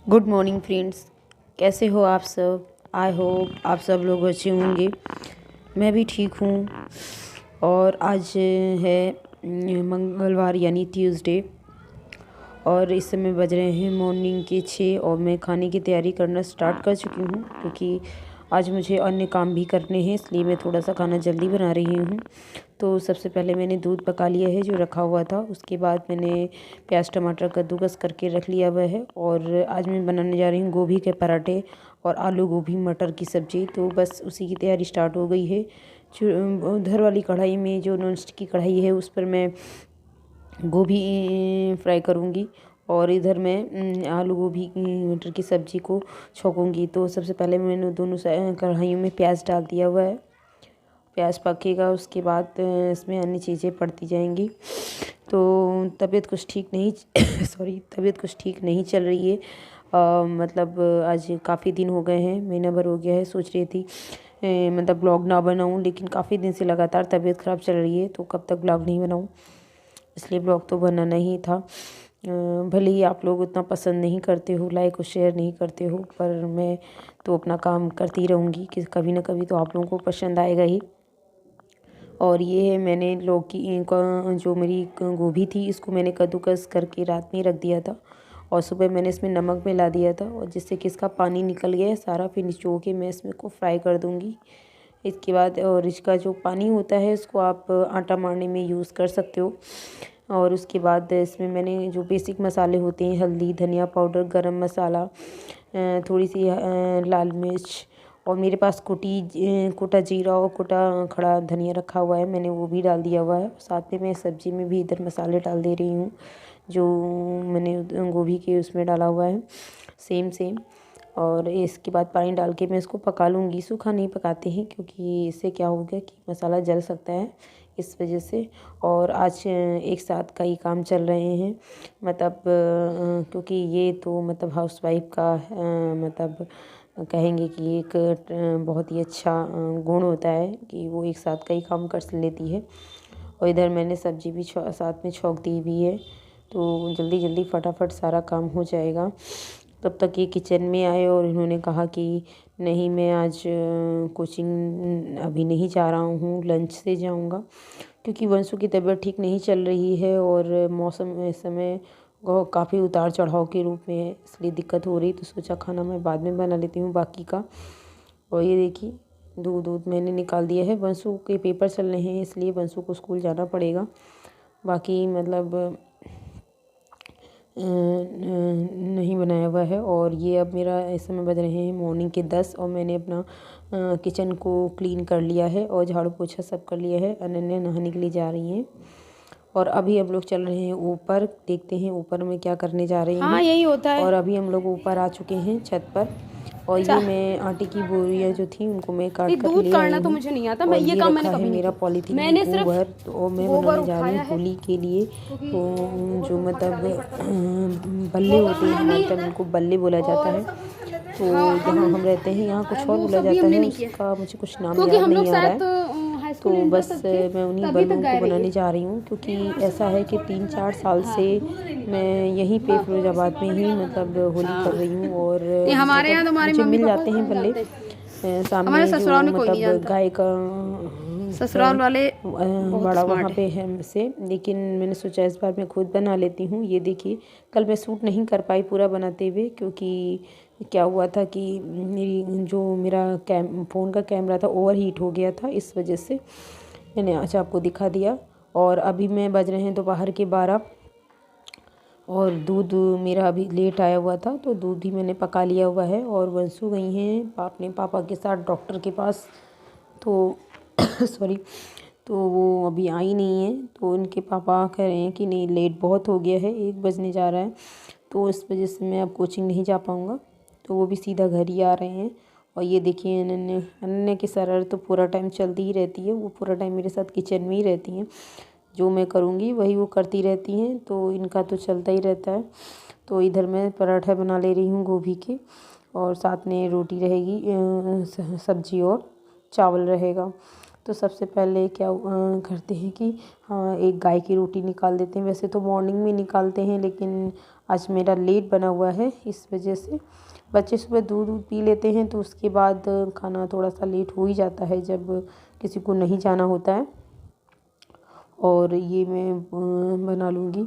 Good morning friends. कैसे हो आप सब? आई होप आप सब लोग अच्छे होंगे। मैं भी ठीक हूँ। और आज है मंगलवार यानी ट्यूसडे, और इस समय बज रहे हैं मॉर्निंग के 6 और मैं खाने की तैयारी करना स्टार्ट कर चुकी हूँ, क्योंकि आज मुझे अन्य काम भी करने हैं, इसलिए मैं थोड़ा सा खाना जल्दी बना रही हूँ। तो सबसे पहले मैंने दूध पका लिया है जो रखा हुआ था। उसके बाद मैंने प्याज टमाटर कद्दूकस करके रख लिया हुआ है। और आज मैं बनाने जा रही हूँ गोभी के पराठे और आलू गोभी मटर की सब्ज़ी। तो बस उसी की तैयारी स्टार्ट हो गई है। जो उधर वाली कढ़ाई में, जो नॉन स्टिक की कढ़ाई है, उस पर मैं गोभी फ्राई करूँगी और इधर मैं आलू गोभी मटर की सब्ज़ी को छौंकूँगी। तो सबसे पहले मैंने दोनों कढ़ाइयों में प्याज डाल दिया हुआ है। प्याज पकेगा, उसके बाद इसमें अन्य चीज़ें पड़ती जाएंगी। तो तबीयत कुछ ठीक नहीं तबीयत कुछ ठीक नहीं चल रही है। मतलब आज काफ़ी दिन हो गए हैं, महीना भर हो गया है। सोच रही थी मतलब ब्लॉग ना बनाऊं, लेकिन काफ़ी दिन से लगातार तबीयत ख़राब चल रही है, तो कब तक ब्लॉग नहीं बनाऊं, इसलिए ब्लॉग तो बनाना ही था। भले ही आप लोग उतना पसंद नहीं करते हो, लाइक और शेयर नहीं करते हो, पर मैं तो अपना काम करती रहूँगी कि कभी ना कभी तो आप लोगों को पसंद आएगा ही। और ये है, मैंने लौकी जो मेरी गोभी थी, इसको मैंने कद्दूकस करके रात में रख दिया था और सुबह मैंने इसमें नमक मिला दिया था, और जिससे कि इसका पानी निकल गया है सारा। फिर निचो के मैं इसमें को फ्राई कर दूँगी। इसके बाद और इसका जो पानी होता है, इसको आप आटा मारने में यूज़ कर सकते हो। और उसके बाद इसमें मैंने जो बेसिक मसाले होते हैं, हल्दी, धनिया पाउडर, गरम मसाला, थोड़ी सी लाल मिर्च, और मेरे पास कुटा जीरा और कुटा खड़ा धनिया रखा हुआ है, मैंने वो भी डाल दिया हुआ है। साथ में मैं सब्ज़ी में भी इधर मसाले डाल दे रही हूँ, जो मैंने गोभी के उसमें डाला हुआ है, सेम। और इसके बाद पानी डाल के मैं इसको पका लूँगी। सूखा नहीं पकाते हैं, क्योंकि इससे क्या होगा कि मसाला जल सकता है, इस वजह से। और आज एक साथ कई काम चल रहे हैं, मतलब क्योंकि ये तो मतलब हाउसवाइफ का मतलब कहेंगे कि एक बहुत ही अच्छा गुण होता है कि वो एक साथ कई काम कर लेती है। और इधर मैंने सब्ज़ी भी साथ में छौंक दी हुई है, तो जल्दी जल्दी फटाफट सारा काम हो जाएगा। तब तक ये किचन में आए और इन्होंने कहा कि नहीं, मैं आज कोचिंग अभी नहीं जा रहा हूँ, लंच से जाऊँगा, क्योंकि वंशु की तबीयत ठीक नहीं चल रही है और मौसम इस समय काफ़ी उतार चढ़ाव के रूप में है, इसलिए दिक्कत हो रही। तो सोचा खाना मैं बाद में बना लेती हूँ बाकी का। और ये देखिए, दूध मैंने निकाल दिया है। वंशु के पेपर चल रहे हैं, इसलिए वंशु को स्कूल जाना पड़ेगा। बाकी मतलब नहीं बनाया हुआ है। और ये अब मेरा इस समय बज रहे हैं मॉर्निंग के 10, और मैंने अपना किचन को क्लीन कर लिया है और झाड़ू पोछा सब कर लिया है। अनन्या नहाने के लिए जा रही हैं, और अभी हम लोग चल रहे हैं ऊपर। देखते हैं ऊपर में क्या करने जा रहे हैं। हाँ, यही होता है। और अभी हम लोग ऊपर आ चुके हैं छत पर। और ये मैं आटे की बोरियां जो थी उनको मैं काट कर दूध ले आई काटना तो हूँ। मुझे नहीं आता। मैं और ये ये काम मैंने रखा है कभी नहीं मेरा किया। पॉलीथीन में मैंने सिर्फ गोबर, तो मैं गोबर बनाने जा रही उठाया हूँ है, होली के लिए। क्योंकि तो गोबर जो तो उठा के मतलब डालना ही पड़ता है। बल्ले गोबर होते हैं, हमने हमारे नहीं, तरफ इनको बल्ले बोला जाता और है। सब कुछ कर लेते तो हैं। हाँ, जहाँ हम हम रहते हैं यहाँ कुछ और वो बोला सभी जाता हमने है, नहीं किया, उसका मुझे कुछ नाम क्योंकि याद हम लोग नहीं आ रहा शायद है। हाई तो स्कूल इंटर बस तक थे, मैं उन्हीं तभी तक बल्लों को गए रहिए। बनाने जा रही हूँ, क्योंकि ऐसा है कि 3-4 साल हाँ, से मैं यहीं पे फिरोजाबाद में ही मतलब होली कर रही हूँ। और नहीं, हमारे यहाँ मतलब तुम्हारे मुझे मम्मी मिल पापा जाते हैं सब बल्ले जानते हैं। हमारे सामने, ससुराल जो में कोई नहीं मतलब जानता। गाय का है ससुराल वाले बहुत बड़ा वहाँ स्मार्ट है। पे है हमसे। लेकिन मैंने सोचा इस बार मैं खुद बना लेती हूँ। ये देखिए, कल मैं शूट नहीं कर पाई पूरा बनाते हुए, क्योंकि क्या हुआ था कि मेरा फ़ोन का कैमरा था, ओवर हीट हो गया था, इस वजह से मैंने आज आपको दिखा दिया। और अभी मैं बज रहे हैं दोपहर के 12, और दूध मेरा अभी लेट आया हुआ था, तो दूध भी मैंने पका लिया हुआ है। और वंशु गई हैं अपने पापा के साथ डॉक्टर के पास, तो सॉरी, तो वो अभी आई नहीं है। तो उनके पापा कह रहे हैं कि नहीं, लेट बहुत हो गया है, 1 बजने जा रहा है, तो इस वजह से मैं अब कोचिंग नहीं जा पाऊँगा। तो वो भी सीधा घर ही आ रहे हैं। और ये देखिए, अनन्या की शरारत तो पूरा टाइम चलती ही रहती है, वो पूरा टाइम मेरे साथ किचन में ही रहती हैं। जो मैं करूँगी वही वो करती रहती हैं, तो इनका तो चलता ही रहता है। तो इधर मैं पराठा बना ले रही हूँ गोभी के, और साथ में रोटी रहेगी, सब्जी और चावल रहेगा। तो सबसे पहले क्या करते हैं कि हाँ, एक गाय की रोटी निकाल देते हैं। वैसे तो मॉर्निंग में निकालते हैं, लेकिन आज मेरा लेट बना हुआ है, इस वजह से बच्चे सुबह दूध पी लेते हैं, तो उसके बाद खाना थोड़ा सा लेट हो ही जाता है जब किसी को नहीं जाना होता है। और ये मैं बना लूँगी।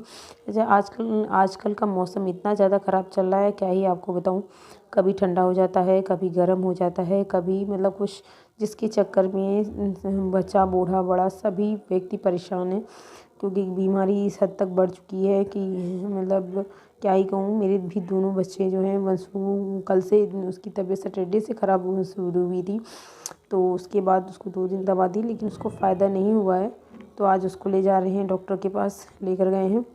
अच्छा, आजकल का मौसम इतना ज़्यादा ख़राब चल रहा है, क्या ही आपको बताऊँ। कभी ठंडा हो जाता है, कभी गर्म हो जाता है, कभी मतलब कुछ, जिसके चक्कर में बच्चा बूढ़ा बड़ा सभी व्यक्ति परेशान हैं, क्योंकि बीमारी इस हद तक बढ़ चुकी है कि मतलब क्या ही कहूँ। मेरे भी दोनों बच्चे जो हैं, वंशु कल से उसकी तबीयत सैटरडे से ख़राब शुरू हुई थी, तो उसके बाद उसको 2 दिन दवा दी, लेकिन उसको फ़ायदा नहीं हुआ है। तो आज उसको ले जा रहे हैं, डॉक्टर के पास लेकर गए हैं,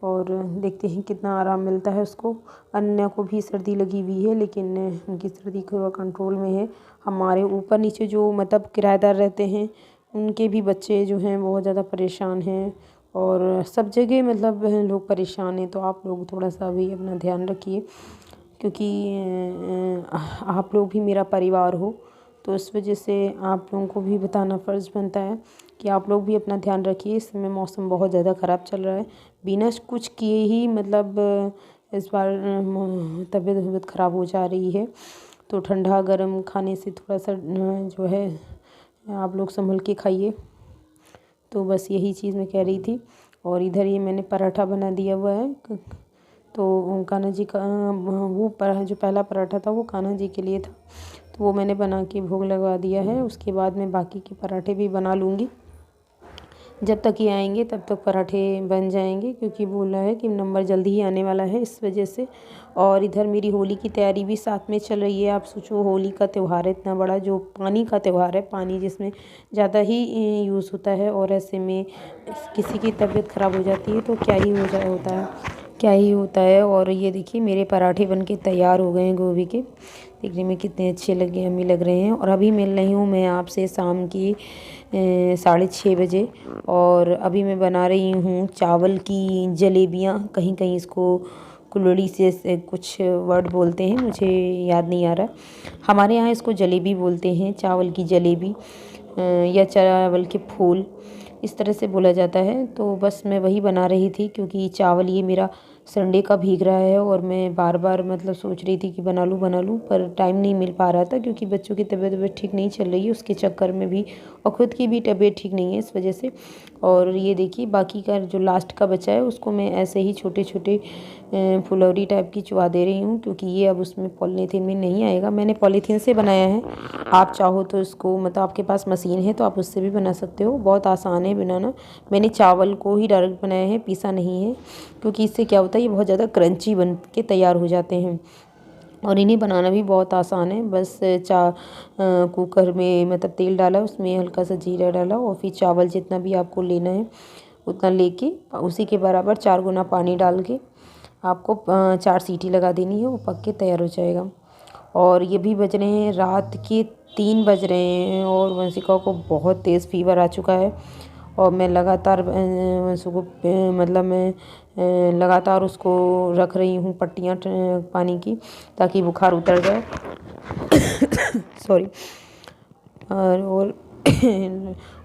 और देखते हैं कितना आराम मिलता है उसको। अन्य को भी सर्दी लगी हुई है, लेकिन उनकी सर्दी थोड़ा कंट्रोल में है। हमारे ऊपर नीचे जो मतलब किराएदार रहते हैं, उनके भी बच्चे जो हैं बहुत ज़्यादा परेशान हैं, और सब जगह मतलब लोग परेशान हैं। तो आप लोग थोड़ा सा भी अपना ध्यान रखिए, क्योंकि आप लोग भी मेरा परिवार हो, तो इस वजह से आप लोगों को भी बताना फ़र्ज़ बनता है कि आप लोग भी अपना ध्यान रखिए। इस समय मौसम बहुत ज़्यादा ख़राब चल रहा है, बिना कुछ किए ही मतलब इस बार तबीयत ख़राब हो जा रही है। तो ठंडा गर्म खाने से थोड़ा सा जो है आप लोग संभल के खाइए। तो बस यही चीज़ मैं कह रही थी। और इधर ये मैंने पराठा बना दिया हुआ है, तो कान्हा जी का वो जो पहला पराठा था वो कान्हा जी के लिए था, तो वो मैंने बना के भोग लगा दिया है। उसके बाद मैं बाकी के पराठे भी बना लूँगी। जब तक ये आएंगे तब तक पराठे बन जाएंगे, क्योंकि बोला है कि नंबर जल्दी ही आने वाला है, इस वजह से। और इधर मेरी होली की तैयारी भी साथ में चल रही है। आप सोचो, होली का त्यौहार है इतना बड़ा, जो पानी का त्यौहार है, पानी जिसमें ज़्यादा ही यूज़ होता है, और ऐसे में किसी की तबीयत ख़राब हो जाती है तो क्या ही होता है। और ये देखिए मेरे पराठे बन के तैयार हो गए हैं गोभी के, देखने में कितने अच्छे यम्मी लग रहे हैं। और अभी मिल रही हूँ मैं आपसे शाम की 6:30 बजे, और अभी मैं बना रही हूँ चावल की जलेबियाँ। कहीं कहीं इसको कुल्हड़ी से कुछ वर्ड बोलते हैं, मुझे याद नहीं आ रहा। हमारे यहाँ इसको जलेबी बोलते हैं, चावल की जलेबी या चावल के फूल, इस तरह से बोला जाता है। तो बस मैं वही बना रही थी, क्योंकि चावल ये मेरा संडे का भीग रहा है, और मैं बार बार मतलब सोच रही थी कि बना लूँ, पर टाइम नहीं मिल पा रहा था, क्योंकि बच्चों की तबीयत ठीक नहीं चल रही है, उसके चक्कर में भी, और ख़ुद की भी तबीयत ठीक नहीं है, इस वजह से। और ये देखिए बाकी का जो लास्ट का बचा है, उसको मैं ऐसे ही छोटे छोटे फुलौरी टाइप की चुवा दे रही हूँ, क्योंकि ये अब उसमें पॉलीथीन में नहीं आएगा। मैंने पॉलीथीन से बनाया है, आप चाहो तो इसको मतलब आपके पास मशीन है तो आप उससे भी बना सकते हो, बहुत आसान है बनाना। मैंने चावल को ही डायरेक्ट बनाया है, पीसा नहीं है, क्योंकि इससे क्या होता है ये बहुत ज़्यादा क्रंची बन के तैयार हो जाते हैं। और इन्हें बनाना भी बहुत आसान है। बस कुकर में मतलब तेल डाला, उसमें हल्का सा जीरा डाला, और फिर चावल जितना भी आपको लेना है उतना लेके उसी के बराबर 4 गुना पानी डाल के आपको 4 सीटी लगा देनी है, वो पक के तैयार हो जाएगा। और ये भी बज रहे हैं रात के 3 बज रहे हैं, और वंशिका को बहुत तेज़ फीवर आ चुका है, और मैं लगातार वंशु को मतलब मैं लगातार उसको रख रही हूँ पट्टियाँ पानी की, ताकि बुखार उतर जाए। सॉरी। और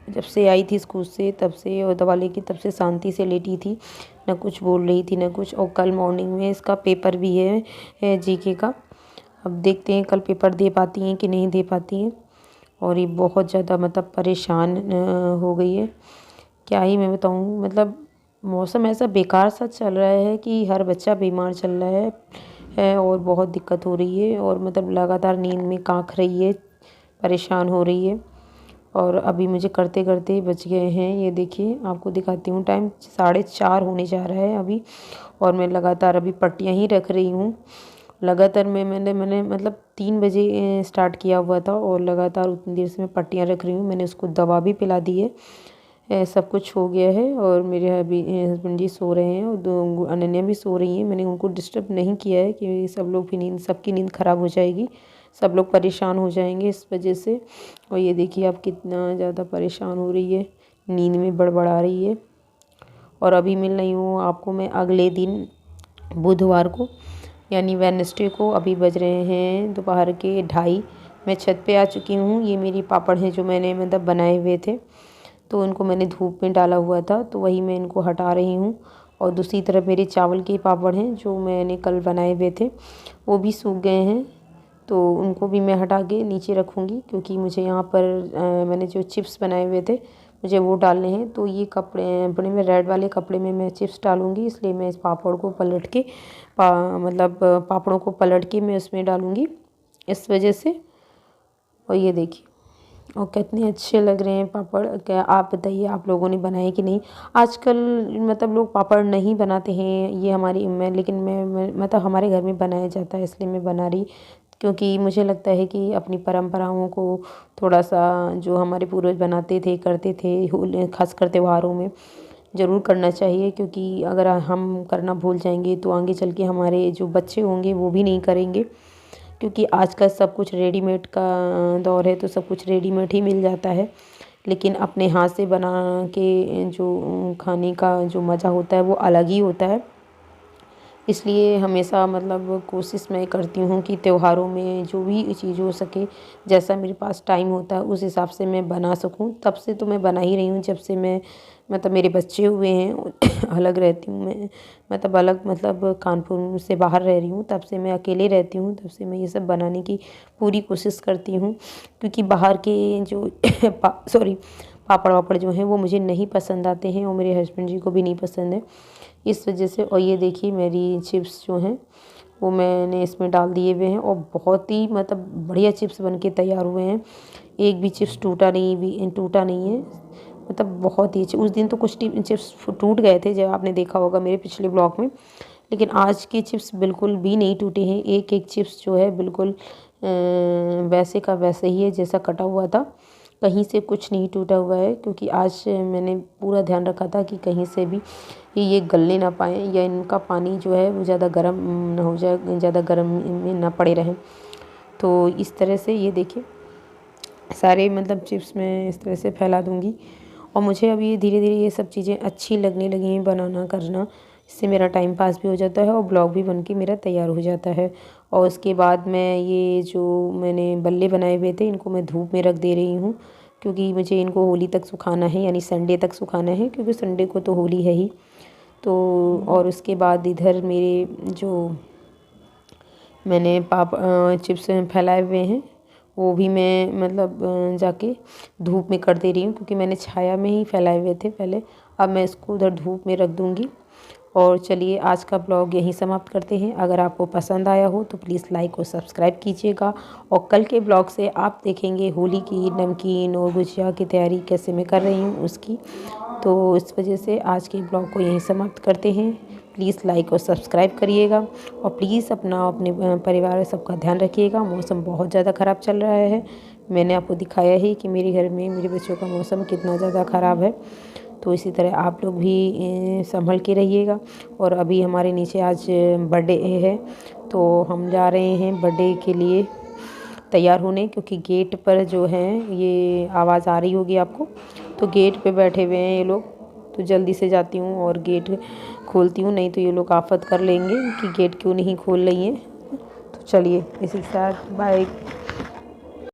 जब से आई थी स्कूल से तब से, और दवा लेके तब से शांति से लेटी थी, ना कुछ बोल रही थी ना कुछ। और कल मॉर्निंग में इसका पेपर भी है जीके का। अब देखते हैं कल पेपर दे पाती हैं कि नहीं दे पाती हैं। और ये बहुत ज़्यादा मतलब परेशान हो गई है, क्या ही मैं बताऊँ। मतलब मौसम ऐसा बेकार सा चल रहा है कि हर बच्चा बीमार चल रहा है, और बहुत दिक्कत हो रही है, और मतलब लगातार नींद में काँख रही है, परेशान हो रही है। और अभी मुझे करते करते बज गए हैं, ये देखिए आपको दिखाती हूँ, टाइम 4:30 होने जा रहा है अभी, और मैं लगातार अभी पट्टियाँ ही रख रही हूँ। लगातार मैंने मतलब 3 बजे स्टार्ट किया हुआ था, और लगातार उतनी देर से मैं पट्टियाँ रख रही हूँ। मैंने उसको दवा भी पिला दी है, सब कुछ हो गया है। और मेरे अभी हस्बैंड जी सो रहे हैं, और 2 अनन्या भी सो रही हैं। मैंने उनको डिस्टर्ब नहीं किया है कि सब लोग की सबकी नींद ख़राब हो जाएगी, सब लोग परेशान हो जाएंगे इस वजह से। और ये देखिए आप कितना ज़्यादा परेशान हो रही है, नींद में बड़बड़ा रही है। और अभी मिल रही हूँ आपको मैं अगले दिन बुधवार को, यानी वेडनेसडे को। अभी बज रहे हैं दोपहर के 2:30, मैं छत पे आ चुकी हूँ। ये मेरी पापड़ हैं जो मैंने मतलब बनाए हुए थे, तो उनको मैंने धूप में डाला हुआ था, तो वही मैं इनको हटा रही हूँ। और दूसरी तरफ मेरे चावल के पापड़ हैं जो मैंने कल बनाए हुए थे, वो भी सूख गए हैं, तो उनको भी मैं हटा के नीचे रखूँगी, क्योंकि मुझे यहाँ पर मैंने जो चिप्स बनाए हुए थे मुझे वो डालने हैं। तो ये कपड़े में रेड वाले कपड़े में मैं चिप्स डालूँगी, इसलिए मैं इस पापड़ को पलट के मतलब पापड़ों को पलट के मैं उसमें डालूँगी इस वजह से। और ये देखिए, और कितने अच्छे लग रहे हैं पापड़। क्या आप बताइए, आप लोगों ने बनाए कि नहीं? आजकल मतलब लोग पापड़ नहीं बनाते हैं, ये हमारी लेकिन मैं मतलब हमारे घर में बनाया जाता है, इसलिए मैं बना रही, क्योंकि मुझे लगता है कि अपनी परंपराओं को थोड़ा सा जो हमारे पूर्वज बनाते थे करते थे खासकर त्योहारों में ज़रूर करना चाहिए, क्योंकि अगर हम करना भूल जाएंगे तो आगे चल के हमारे जो बच्चे होंगे वो भी नहीं करेंगे, क्योंकि आजकल सब कुछ रेडीमेड का दौर है, तो सब कुछ रेडीमेड ही मिल जाता है। लेकिन अपने हाथ से बना के जो खाने का जो मज़ा होता है वो अलग ही होता है। इसलिए हमेशा मतलब कोशिश मैं करती हूँ कि त्योहारों में जो भी चीज़ हो सके, जैसा मेरे पास टाइम होता है उस हिसाब से मैं बना सकूँ। तब से तो मैं बना ही रही हूँ, जब से मैं मतलब मेरे बच्चे हुए हैं अलग रहती हूँ मैं, मतलब अलग मतलब कानपुर से बाहर रह रही हूँ, तब से मैं अकेले रहती हूँ, तब से मैं ये सब बनाने की पूरी कोशिश करती हूँ। क्योंकि बाहर के जो पापड़ वापड़ जो हैं वो मुझे नहीं पसंद आते हैं, और मेरे हस्बैंड जी को भी नहीं पसंद है, इस वजह से। और ये देखिए मेरी चिप्स जो हैं वो मैंने इसमें डाल दिए हुए हैं, और बहुत ही मतलब बढ़िया चिप्स बन के तैयार हुए हैं। एक भी चिप्स टूटा नहीं है, मतलब बहुत ही अच्छे। उस दिन तो कुछ चिप्स टूट गए थे, जब आपने देखा होगा मेरे पिछले ब्लॉग में, लेकिन आज के चिप्स बिल्कुल भी नहीं टूटे हैं। एक एक चिप्स जो है बिल्कुल वैसे का वैसे ही है जैसा कटा हुआ था, कहीं से कुछ नहीं टूटा हुआ है। क्योंकि आज मैंने पूरा ध्यान रखा था कि कहीं से भी ये गलने ना पाएँ, या इनका पानी जो है वो ज़्यादा गर्म ना हो जाए, ज़्यादा गर्म में ना पड़े रहें। तो इस तरह से ये देखिए सारे मतलब चिप्स मैं इस तरह से फैला दूँगी। और मुझे अब ये धीरे धीरे ये सब चीज़ें अच्छी लगने लगी हैं बनाना करना, इससे मेरा टाइम पास भी हो जाता है और ब्लॉग भी बन के मेरा तैयार हो जाता है। और उसके बाद मैं ये जो मैंने बल्ले बनाए हुए थे इनको मैं धूप में रख दे रही हूँ, क्योंकि मुझे इनको होली तक सुखाना है, यानी संडे तक सुखाना है, क्योंकि संडे को तो होली है ही। तो और उसके बाद इधर मेरे जो मैंने चिप्स फैलाए हुए हैं वो भी मैं मतलब जाके धूप में कर दे रही हूँ, क्योंकि मैंने छाया में ही फैलाए हुए थे पहले। अब मैं इसको उधर धूप में रख दूँगी। और चलिए आज का ब्लॉग यहीं समाप्त करते हैं। अगर आपको पसंद आया हो तो प्लीज़ लाइक और सब्सक्राइब कीजिएगा, और कल के ब्लॉग से आप देखेंगे होली की नमकीन और गुजिया की तैयारी कैसे मैं कर रही हूँ उसकी। तो इस वजह से आज के ब्लॉग को यहीं समाप्त करते हैं। प्लीज़ लाइक और सब्सक्राइब करिएगा, और प्लीज़ अपने परिवार सबका ध्यान रखिएगा। मौसम बहुत ज़्यादा ख़राब चल रहा है, मैंने आपको दिखाया ही कि मेरे घर में मेरे बच्चों का मौसम कितना ज़्यादा ख़राब है। तो इसी तरह आप लोग भी संभल के रहिएगा। और अभी हमारे नीचे आज बर्थडे है, तो हम जा रहे हैं बर्थडे के लिए तैयार होने, क्योंकि गेट पर जो है ये आवाज़ आ रही होगी आपको, तो गेट पे बैठे हुए हैं ये लोग। तो जल्दी से जाती हूँ और गेट खोलती हूँ, नहीं तो ये लोग आफत कर लेंगे कि गेट क्यों नहीं खोल रही हैं। तो चलिए इसी के साथ बाय।